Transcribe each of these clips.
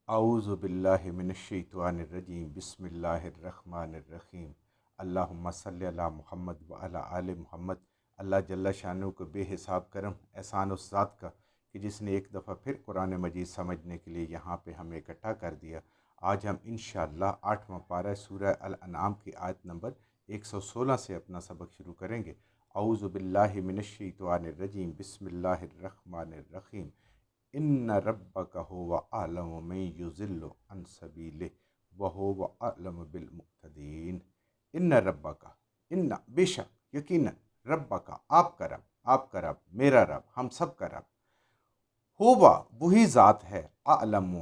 اعوذ باللہ من الشیطان الرجیم بسم اللہ الرحمن الرحیم اللہم صلی علی محمد وعلی آل محمد۔ اللہ جل شانہ کو بے حساب کرم احسان اس ذات کا کہ جس نے ایک دفعہ پھر قرآن مجید سمجھنے کے لیے یہاں پہ ہمیں اکٹھا کر دیا۔ آج ہم انشاءاللہ 8واں پارہ سورہ الانعام کی آیت نمبر 116 سے اپنا سبق شروع کریں گے۔ اعوذ باللہ من الشیطان الرجیم بسم اللہ الرحمن الرحیم ان ربک هو اعلم من یضل عن سبیلہ وهو اعلم بالمهتدین۔ ان ربک، ان بے شک یقینا، ربک آپ کا رب، میرا رب، ہم سب کا رب، ہوا وہی ذات ہے، اعلم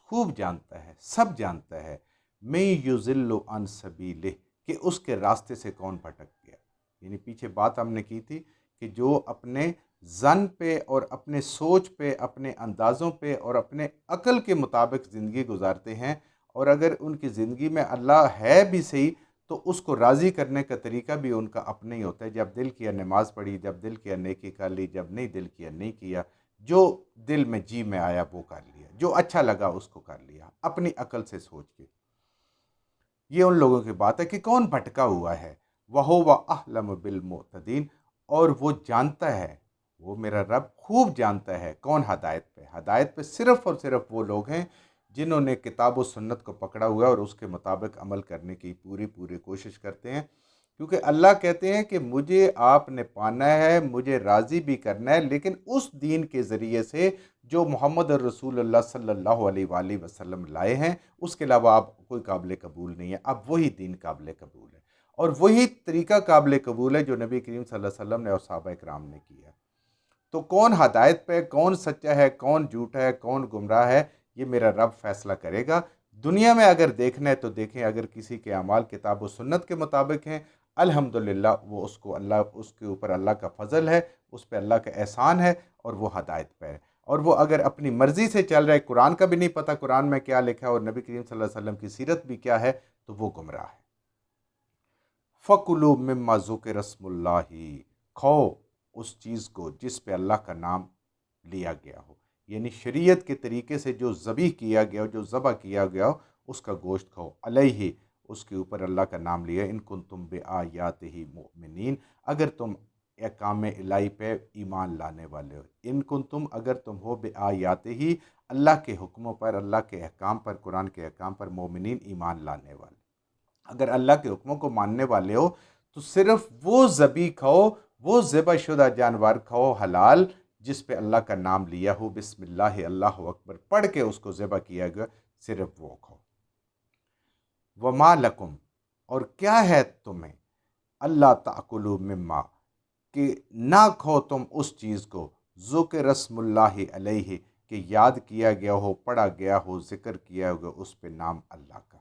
خوب جانتا ہے، سب جانتا ہے، من یضل عن سبیلہ کہ اس کے راستے سے کون بھٹک گیا۔ یعنی پیچھے بات ہم نے کی تھی کہ جو اپنے ظن پہ اور اپنے سوچ پہ، اپنے اندازوں پہ اور اپنے عقل کے مطابق زندگی گزارتے ہیں، اور اگر ان کی زندگی میں اللہ ہے بھی صحیح تو اس کو راضی کرنے کا طریقہ بھی ان کا اپنا ہی ہوتا ہے۔ جب دل کیا نماز پڑھی، جب دل کیا نیکی کر لی، جب نہیں دل کیا نہیں کیا، جو دل میں جی میں آیا وہ کر لیا، جو اچھا لگا اس کو کر لیا اپنی عقل سے سوچ کے۔ یہ ان لوگوں کی بات ہے کہ کون بھٹکا ہوا ہے۔ وَهُوَ أَعْلَمُ بِالْمُهْتَدِينَ، اور وہ جانتا ہے، وہ میرا رب خوب جانتا ہے کون ہدایت پہ۔ ہدایت پہ صرف اور صرف وہ لوگ ہیں جنہوں نے کتاب و سنت کو پکڑا ہوا ہے اور اس کے مطابق عمل کرنے کی پوری کوشش کرتے ہیں، کیونکہ اللہ کہتے ہیں کہ مجھے آپ نے پانا ہے، مجھے راضی بھی کرنا ہے، لیکن اس دین کے ذریعے سے جو محمد رسول اللہ صلی اللہ علیہ وآلہ وسلم لائے ہیں، اس کے علاوہ آپ کوئی قابل قبول نہیں ہے۔ اب وہی دین قابل قبول ہے، اور وہی طریقہ قابل قبول ہے جو نبی کریم صلی اللہ علیہ وسلم نے اور صحابہ کرام نے کیا۔ تو کون ہدایت پہ، کون سچا ہے، کون جھوٹا ہے، کون گمراہ ہے، یہ میرا رب فیصلہ کرے گا۔ دنیا میں اگر دیکھنا ہے تو دیکھیں، اگر کسی کے اعمال کتاب و سنت کے مطابق ہیں، الحمدللہ وہ اس کے اوپر اللہ کا فضل ہے، اس پہ اللہ کا احسان ہے، اور وہ ہدایت پہ ہے۔ اور وہ اگر اپنی مرضی سے چل رہا ہے، قرآن کا بھی نہیں پتہ قرآن میں کیا لکھا ہے اور نبی کریم صلی اللہ علیہ وسلم کی سیرت بھی کیا ہے، تو وہ گمراہ ہے۔ فَكُلُوا مِمَّا ذُكِرَ اسْمُ اللَّهِ، کھاؤ اس چیز کو جس پہ اللہ کا نام لیا گیا ہو، یعنی شریعت کے طریقے سے جو ذبح کیا گیا ہو، جو ذبح کیا گیا ہو، اس کا گوشت کھاؤ۔ علیہ، اس کے اوپر اللہ کا نام لیا۔ ان کنتم بآیاتہ مؤمنین، اگر تم احکام الہی پہ ایمان لانے والے ہو۔ ان کنتم، اگر تم ہو، بآیاتہ، اللہ کے حکموں پر، اللہ کے احکام پر، قرآن کے احکام پر، مومنین، ایمان لانے والے۔ اگر اللہ کے حکموں کو ماننے والے ہو تو صرف وہ ذبح کھاؤ، وہ ذبح شدہ جانور کھاؤ حلال جس پہ اللہ کا نام لیا ہو، بسم اللہ اللہ اکبر پڑھ کے اس کو ذبح کیا گیا، صرف وہ کھاؤ۔ وما لکم، اور کیا ہے تمہیں، اللہ تاکلوا مما، کہ نہ کھو تم اس چیز کو، ذکر اسم اللہ علیہ، کہ یاد کیا گیا ہو، پڑھا گیا ہو، ذکر کیا گیا اس پہ نام اللہ کا۔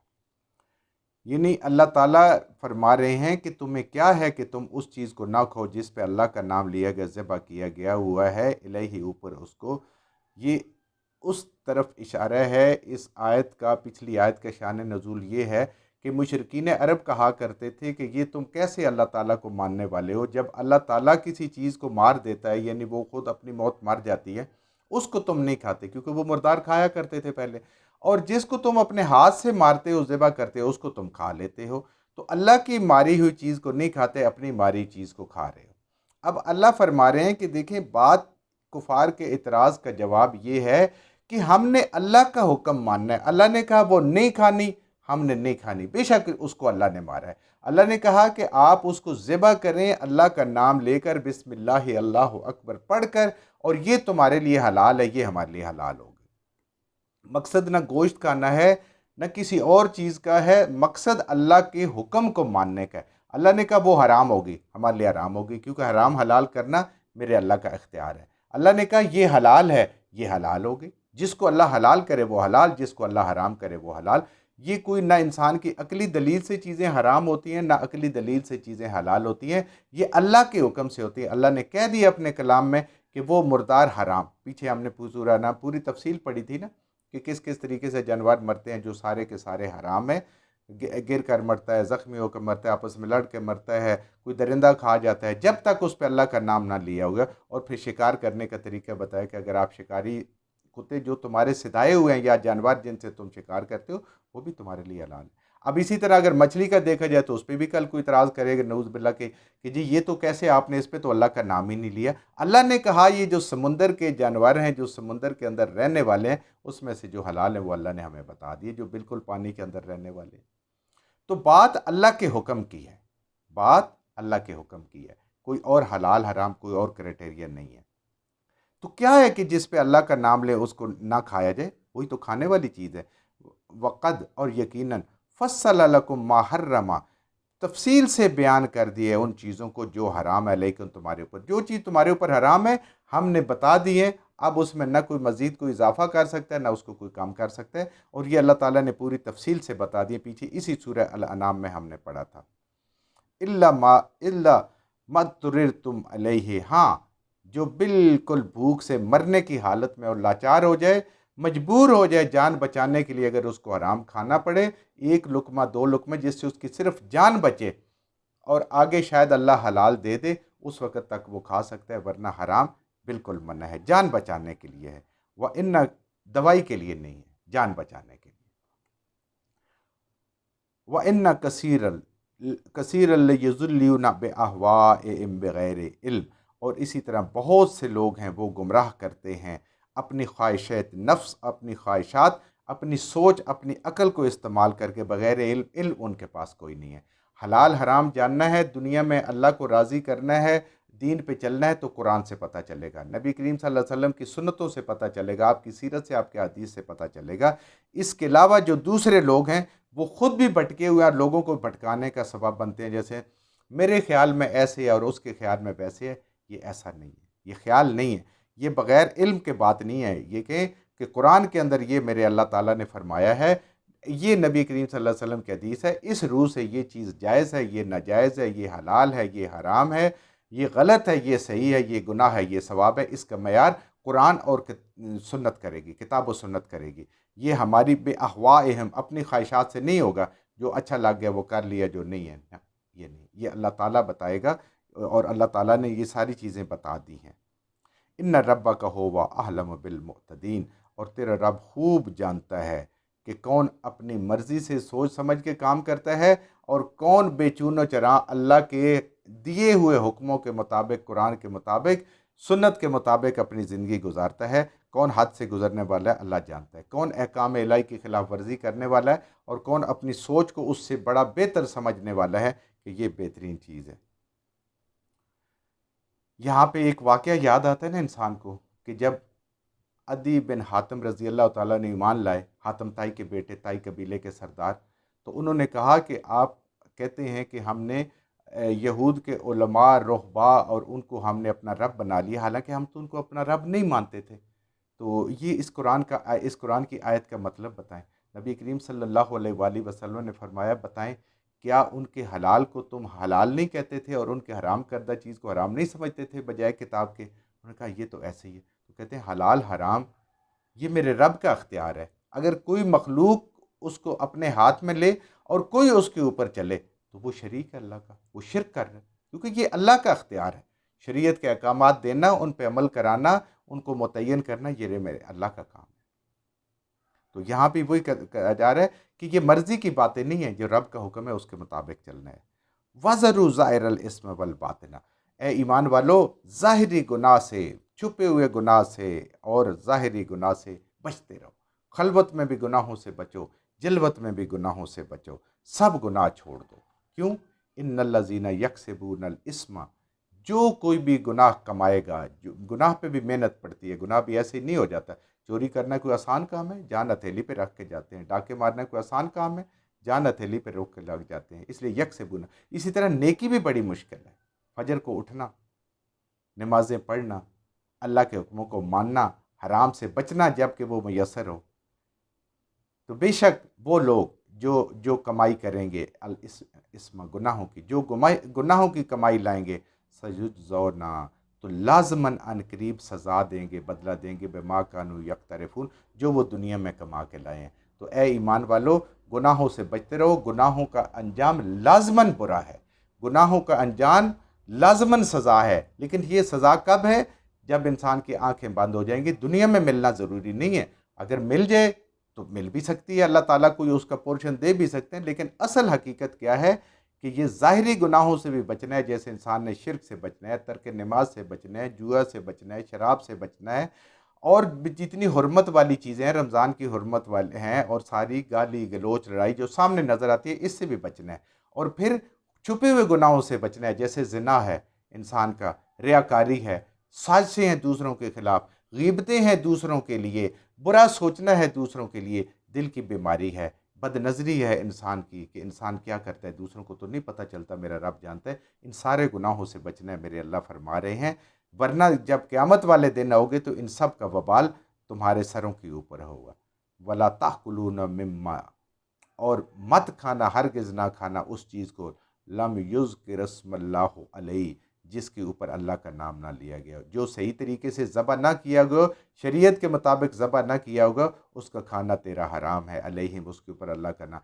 یعنی اللہ تعالیٰ فرما رہے ہیں کہ تمہیں کیا ہے کہ تم اس چیز کو نہ کھو جس پہ اللہ کا نام لیا گیا، ذبح کیا گیا ہوا ہے، الہی اوپر اس کو۔ یہ اس طرف اشارہ ہے اس آیت کا، پچھلی آیت کا شان نزول یہ ہے کہ مشرکین عرب کہا کرتے تھے کہ یہ تم کیسے اللہ تعالیٰ کو ماننے والے ہو، جب اللہ تعالیٰ کسی چیز کو مار دیتا ہے، یعنی وہ خود اپنی موت مر جاتی ہے، اس کو تم نہیں کھاتے، کیونکہ وہ مردار کھایا کرتے تھے پہلے، اور جس کو تم اپنے ہاتھ سے مارتے ہو، ذبح کرتے ہو، اس کو تم کھا لیتے ہو۔ تو اللہ کی ماری ہوئی چیز کو نہیں کھاتے، اپنی ماری چیز کو کھا رہے ہو۔ اب اللہ فرما رہے ہیں کہ دیکھیں، بات کفار کے اعتراض کا جواب یہ ہے کہ ہم نے اللہ کا حکم ماننا ہے۔ اللہ نے کہا وہ نہیں کھانی، ہم نے نہیں کھانی، بے شک اس کو اللہ نے مارا ہے۔ اللہ نے کہا کہ آپ اس کو ذبح کریں اللہ کا نام لے کر، بسم اللہ اللہ اکبر پڑھ کر، اور یہ تمہارے لیے حلال ہے، یہ ہمارے لیے حلال ہوگا۔ مقصد نہ گوشت کا نہ ہے، نہ کسی اور چیز کا ہے، مقصد اللہ کے حکم کو ماننے کا ہے۔ اللہ نے کہا وہ حرام ہوگی، ہمارے لیے حرام ہوگی، کیونکہ حرام حلال کرنا میرے اللہ کا اختیار ہے۔ اللہ نے کہا یہ حلال ہے، یہ حلال ہوگی۔ جس کو اللہ حلال کرے وہ حلال، جس کو اللہ حرام کرے وہ حلال۔ یہ کوئی نہ انسان کی عقلی دلیل سے چیزیں حرام ہوتی ہیں، نہ عقلی دلیل سے چیزیں حلال ہوتی ہیں، یہ اللہ کے حکم سے ہوتی ہیں۔ اللہ نے کہہ دیا اپنے کلام میں کہ وہ مردار حرام۔ پیچھے ہم نے پوری تفصیل پڑھی تھی نا کہ کس کس طریقے سے جانور مرتے ہیں جو سارے کے سارے حرام ہیں، گر کر مرتا ہے، زخمی ہو کر مرتا ہے، آپس میں لڑ کے مرتا ہے، کوئی درندہ کھا جاتا ہے، جب تک اس پہ اللہ کا نام نہ لیا ہوگا۔ اور پھر شکار کرنے کا طریقہ بتایا کہ اگر آپ شکاری کتے جو تمہارے سدائے ہوئے ہیں یا جانور جن سے تم شکار کرتے ہو وہ بھی تمہارے لیے حلال ہے۔ اب اسی طرح اگر مچھلی کا دیکھا جائے تو اس پہ بھی کل کوئی اعتراض کرے گا نعوذ باللہ کہ جی یہ تو کیسے آپ نے اس پہ تو اللہ کا نام ہی نہیں لیا۔ اللہ نے کہا یہ جو سمندر کے جانور ہیں جو سمندر کے اندر رہنے والے ہیں اس میں سے جو حلال ہیں وہ اللہ نے ہمیں بتا دیے، جو بالکل پانی کے اندر رہنے والے ہیں۔ تو بات اللہ کے حکم کی ہے، بات اللہ کے حکم کی ہے، کوئی اور حلال حرام کوئی اور کرائٹیریا نہیں ہے۔ تو کیا ہے کہ جس پہ اللہ کا نام لے اس کو نہ کھایا جائے، وہی تو کھانے والی چیز ہے۔ وقد اور یقیناً فصل لکم ما حرم، تفصیل سے بیان کر دیے ان چیزوں کو جو حرام ہے لیکن تمہارے اوپر، جو چیز تمہارے اوپر حرام ہے ہم نے بتا دی ہے، اب اس میں نہ کوئی مزید کوئی اضافہ کر سکتا ہے نہ اس کو کوئی کم کر سکتا ہے، اور یہ اللہ تعالیٰ نے پوری تفصیل سے بتا دیے، پیچھے اسی سورہ الانعام میں ہم نے پڑھا تھا۔ الا ما اضطررتم علیہ، ہاں جو بالکل بھوک سے مرنے کی حالت میں اور لاچار ہو جائے، مجبور ہو جائے جان بچانے کے لیے، اگر اس کو حرام کھانا پڑے، ایک لقمہ دو لقمے جس سے اس کی صرف جان بچے اور آگے شاید اللہ حلال دے دے، اس وقت تک وہ کھا سکتا ہے، ورنہ حرام بالکل منع ہے، جان بچانے کے لیے ہے، وَإِنَّ دوائی کے لیے نہیں ہے، جان بچانے کے لیے۔ وَإِنَّ كَثِيرًا لَيُضِلُّونَ بِأَهْوَائِهِمْ بِغَيْرِ علم، اور اسی طرح بہت سے لوگ ہیں وہ گمراہ کرتے ہیں اپنی خواہشات نفس، اپنی خواہشات، اپنی سوچ، اپنی عقل کو استعمال کر کے بغیر علم، علم ان کے پاس کوئی نہیں ہے۔ حلال حرام جاننا ہے، دنیا میں اللہ کو راضی کرنا ہے، دین پہ چلنا ہے تو قرآن سے پتہ چلے گا، نبی کریم صلی اللہ علیہ وسلم کی سنتوں سے پتہ چلے گا، آپ کی سیرت سے، آپ کے حدیث سے پتہ چلے گا۔ اس کے علاوہ جو دوسرے لوگ ہیں وہ خود بھی بھٹکے ہوئے اور لوگوں کو بھٹکانے کا سبب بنتے ہیں، جیسے میرے خیال میں ایسے ہے اور اس کے خیال میں ویسے ہے، یہ ایسا نہیں ہے، یہ خیال نہیں ہے، یہ بغیر علم کے بات نہیں ہے، یہ کہ قرآن کے اندر یہ میرے اللہ تعالیٰ نے فرمایا ہے، یہ نبی کریم صلی اللہ علیہ وسلم کی حدیث ہے، اس روح سے یہ چیز جائز ہے، یہ ناجائز ہے، یہ حلال ہے، یہ حرام ہے، یہ غلط ہے، یہ صحیح ہے، یہ گناہ ہے، یہ ثواب ہے، اس کا معیار قرآن اور سنت کرے گی، کتاب و سنت کرے گی۔ یہ ہماری بے احوائہم، اپنی خواہشات سے نہیں ہوگا، جو اچھا لگ گیا وہ کر لیا، جو نہیں ہے یہ نہیں، یہ اللہ تعالیٰ بتائے گا، اور اللہ تعالیٰ نے یہ ساری چیزیں بتا دی ہیں۔ ان ربک ھو اعلم بالمعتدین، اور تیرا رب خوب جانتا ہے کہ کون اپنی مرضی سے سوچ سمجھ کے کام کرتا ہے اور کون بے چون و چراں اللہ کے دیے ہوئے حکموں کے مطابق، قرآن کے مطابق، سنت کے مطابق اپنی زندگی گزارتا ہے، کون حد سے گزرنے والا ہے اللہ جانتا ہے، کون احکام الہی کی خلاف ورزی کرنے والا ہے اور کون اپنی سوچ کو اس سے بڑا بہتر سمجھنے والا ہے کہ یہ بہترین چیز ہے۔ یہاں پہ ایک واقعہ یاد آتا ہے نا انسان کو، کہ جب عدی بن حاتم رضی اللہ تعالیٰ نے ایمان لائے، حاتم تائی کے بیٹے، تائی قبیلے کے سردار، تو انہوں نے کہا کہ آپ کہتے ہیں کہ ہم نے یہود کے علماء، رہبا اور ان کو ہم نے اپنا رب بنا لیا، حالانکہ ہم تو ان کو اپنا رب نہیں مانتے تھے۔ تو یہ اس قرآن کی آیت کا مطلب بتائیں۔ نبی کریم صلی اللہ علیہ وآلہ وسلم نے فرمایا بتائیں کیا ان کے حلال کو تم حلال نہیں کہتے تھے اور ان کے حرام کردہ چیز کو حرام نہیں سمجھتے تھے بجائے کتاب کے؟ انہوں نے کہا یہ تو ایسے ہی ہے۔ تو کہتے ہیں حلال حرام یہ میرے رب کا اختیار ہے، اگر کوئی مخلوق اس کو اپنے ہاتھ میں لے اور کوئی اس کے اوپر چلے تو وہ شریک ہے اللہ کا، وہ شرک کر رہا ہے، کیونکہ یہ اللہ کا اختیار ہے۔ شریعت کے احکامات دینا، ان پہ عمل کرانا، ان کو متعین کرنا، یہ میرے اللہ کا کام ہے۔ تو یہاں بھی وہی کہا جا رہا ہے کہ یہ مرضی کی باتیں نہیں ہیں، جو رب کا حکم ہے اس کے مطابق چلنا ہے۔ وَذَرُوا ظَاہِرَ الْإِثْمِ وَالْبَاطِنَ، اے ایمان والو ظاہری گناہ سے، چھپے ہوئے گناہ سے اور ظاہری گناہ سے بچتے رہو، خلوت میں بھی گناہوں سے بچو، جلوت میں بھی گناہوں سے بچو، سب گناہ چھوڑ دو۔ کیوں؟ ان الذین یکسبون الاسم، جو کوئی بھی گناہ کمائے گا، جو گناہ پہ بھی محنت پڑتی ہے، گناہ بھی ایسے ہی نہیں ہو جاتا۔ چوری کرنا کوئی آسان کام ہے، جان ہتھیلی پہ رکھ کے جاتے ہیں، ڈاکے مارنا کوئی آسان کام ہے، جان ہتھیلی پہ روک کے لگ جاتے ہیں، اس لیے یکسبون۔ اسی طرح نیکی بھی بڑی مشکل ہے، فجر کو اٹھنا، نمازیں پڑھنا، اللہ کے حکموں کو ماننا، حرام سے بچنا جب کہ وہ میسر ہو۔ تو بے شک وہ لوگ جو کمائی کریں گے الاسم، گناہوں کی، جو گناہوں کی کمائی لائیں گے، سیجزونا، تو لازماً عن قریب سزا دیں گے، بدلہ دیں گے، بما کانوا یقترفون، جو وہ دنیا میں کما کے لائے ہیں۔ تو اے ایمان والو گناہوں سے بچتے رہو، گناہوں کا انجام لازماً برا ہے، گناہوں کا انجام لازماً سزا ہے، لیکن یہ سزا کب ہے؟ جب انسان کی آنکھیں بند ہو جائیں گی، دنیا میں ملنا ضروری نہیں ہے، اگر مل جائے تو مل بھی سکتی ہے، اللہ تعالیٰ کو اس کا پورشن دے بھی سکتے ہیں، لیکن اصل حقیقت کیا ہے کہ یہ ظاہری گناہوں سے بھی بچنا ہے، جیسے انسان نے شرک سے بچنا ہے، ترک نماز سے بچنا ہے، جوا سے بچنا ہے، شراب سے بچنا ہے، اور جتنی حرمت والی چیزیں ہیں، رمضان کی حرمت والے ہیں، اور ساری گالی گلوچ لڑائی جو سامنے نظر آتی ہے، اس سے بھی بچنا ہے، اور پھر چھپے ہوئے گناہوں سے بچنا ہے، جیسے زنا ہے انسان کا، ریاکاری ہے، سازشیں ہیں دوسروں کے خلاف، غیبتیں ہیں دوسروں کے لیے، برا سوچنا ہے دوسروں کے لیے، دل کی بیماری ہے، بد نظری ہے انسان کی، کہ انسان کیا کرتا ہے دوسروں کو تو نہیں پتہ چلتا، میرا رب جانتا ہے، ان سارے گناہوں سے بچنا ہے، میرے اللہ فرما رہے ہیں، ورنہ جب قیامت والے دن آؤ گے تو ان سب کا وبال تمہارے سروں کے اوپر ہوگا۔ وَلَا تَأْكُلُونَ مِمَّا، اور مت کھانا، ہرگز نہ کھانا اس چیز کو، لم یذکر اسم اللہ علیہ، جس کے اوپر اللہ کا نام نہ لیا گیا، جو صحیح طریقے سے ذبح نہ کیا گیا، شریعت کے مطابق ذبح نہ کیا ہوگا، اس کا کھانا تیرا حرام ہے، علیہم، اس کے اوپر اللہ کا نام،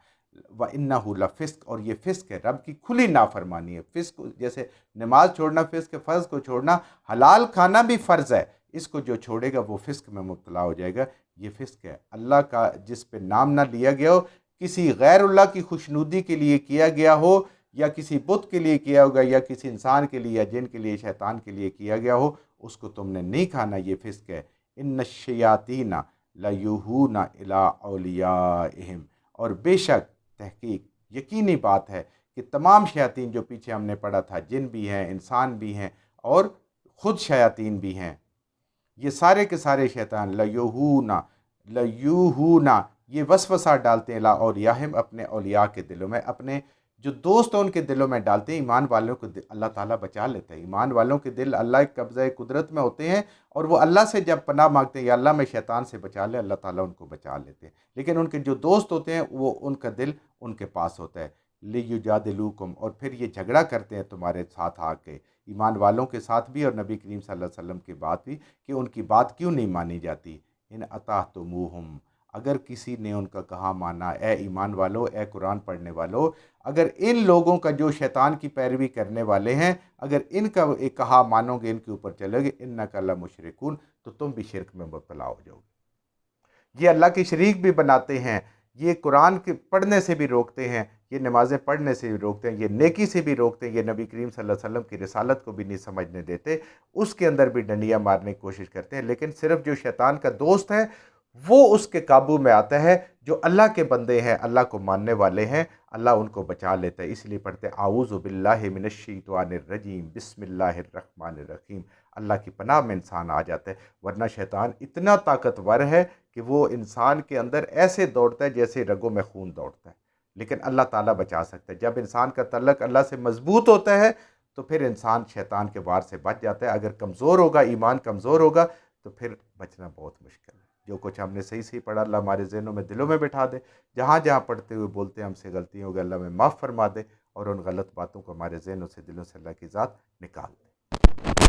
وَإِنَّهُ لَفِسْقٌ، اور یہ فسق ہے، رب کی کھلی نافرمانی ہے، فسق جیسے نماز چھوڑنا فسق ہے، فرض کو چھوڑنا، حلال کھانا بھی فرض ہے، اس کو جو چھوڑے گا وہ فسق میں مبتلا ہو جائے گا، یہ فسق ہے، اللہ کا جس پہ نام نہ لیا گیا ہو، کسی غیر اللہ کی خوشنودی کے لیے کیا گیا ہو، یا کسی بت کے لیے کیا ہوگا، یا کسی انسان کے لیے، یا جن کے لیے، شیطان کے لیے کیا گیا ہو، اس کو تم نے نہیں کھانا، یہ فسق ہے۔ ان الشیاطین لیوحون الی اولیائہم، اور بے شک، تحقیق، یقینی بات ہے کہ تمام شیاطین جو پیچھے ہم نے پڑھا تھا، جن بھی ہیں، انسان بھی ہیں، اور خود شیاطین بھی ہیں، یہ سارے کے سارے شیطان لیوحون یہ وسوسہ ڈالتے ہیں لا اولیاءہم، اپنے اولیاء کے دلوں میں، اپنے جو دوست ہیں ان کے دلوں میں ڈالتے ہیں۔ ایمان والوں کو اللہ تعالیٰ بچا لیتا ہے، ایمان والوں کے دل اللہ کے قبضہ قدرت میں ہوتے ہیں، اور وہ اللہ سے جب پناہ مانگتے ہیں، یا اللہ میں شیطان سے بچا لے، اللہ تعالیٰ ان کو بچا لیتے ہیں، لیکن ان کے جو دوست ہوتے ہیں وہ ان کا دل ان کے پاس ہوتا ہے۔ لیجادلوکم، اور پھر یہ جھگڑا کرتے ہیں تمہارے ساتھ آ کے، ایمان والوں کے ساتھ بھی، اور نبی کریم صلی اللہ علیہ وسلم کی بات بھی، کہ ان کی بات کیوں نہیں مانی جاتی۔ ان اطعتموہم، اگر کسی نے ان کا کہا مانا، اے ایمان والو، اے قرآن پڑھنے والو، اگر ان لوگوں کا جو شیطان کی پیروی کرنے والے ہیں، اگر ان کا ایک کہا مانو گے، ان کے اوپر چلو گے، انک لمشرکون، تو تم بھی شرک میں مبتلا ہو جاؤ گے۔ یہ اللہ کے شریک بھی بناتے ہیں، یہ قرآن کے پڑھنے سے بھی روکتے ہیں، یہ نمازیں پڑھنے سے بھی روکتے ہیں، یہ نیکی سے بھی روکتے ہیں، یہ نبی کریم صلی اللہ علیہ وسلم کی رسالت کو بھی نہیں سمجھنے دیتے، اس کے اندر بھی ڈنڈیاں مارنے کی کوشش کرتے ہیں، لیکن صرف جو شیطان کا دوست ہے وہ اس کے قابو میں آتا ہے، جو اللہ کے بندے ہیں، اللہ کو ماننے والے ہیں، اللہ ان کو بچا لیتا ہے۔ اس لیے پڑھتے ہیں اعوذ باللہ من الشیطان الرجیم، بسم اللہ الرحمن الرحیم، اللہ کی پناہ میں انسان آ جاتا ہے، ورنہ شیطان اتنا طاقتور ہے کہ وہ انسان کے اندر ایسے دوڑتا ہے جیسے رگوں میں خون دوڑتا ہے، لیکن اللہ تعالیٰ بچا سکتا ہے۔ جب انسان کا تعلق اللہ سے مضبوط ہوتا ہے تو پھر انسان شیطان کے وار سے بچ جاتا ہے، اگر کمزور ہوگا، ایمان کمزور ہوگا تو پھر بچنا بہت مشکل ہے۔ جو کچھ ہم نے صحیح پڑھا، اللہ ہمارے ذہنوں میں، دلوں میں بٹھا دے، جہاں جہاں پڑھتے ہوئے بولتے ہیں ہم سے غلطی ہوگی، اللہ میں معاف فرما دے، اور ان غلط باتوں کو ہمارے ذہنوں سے، دلوں سے اللہ کی ذات نکال دے۔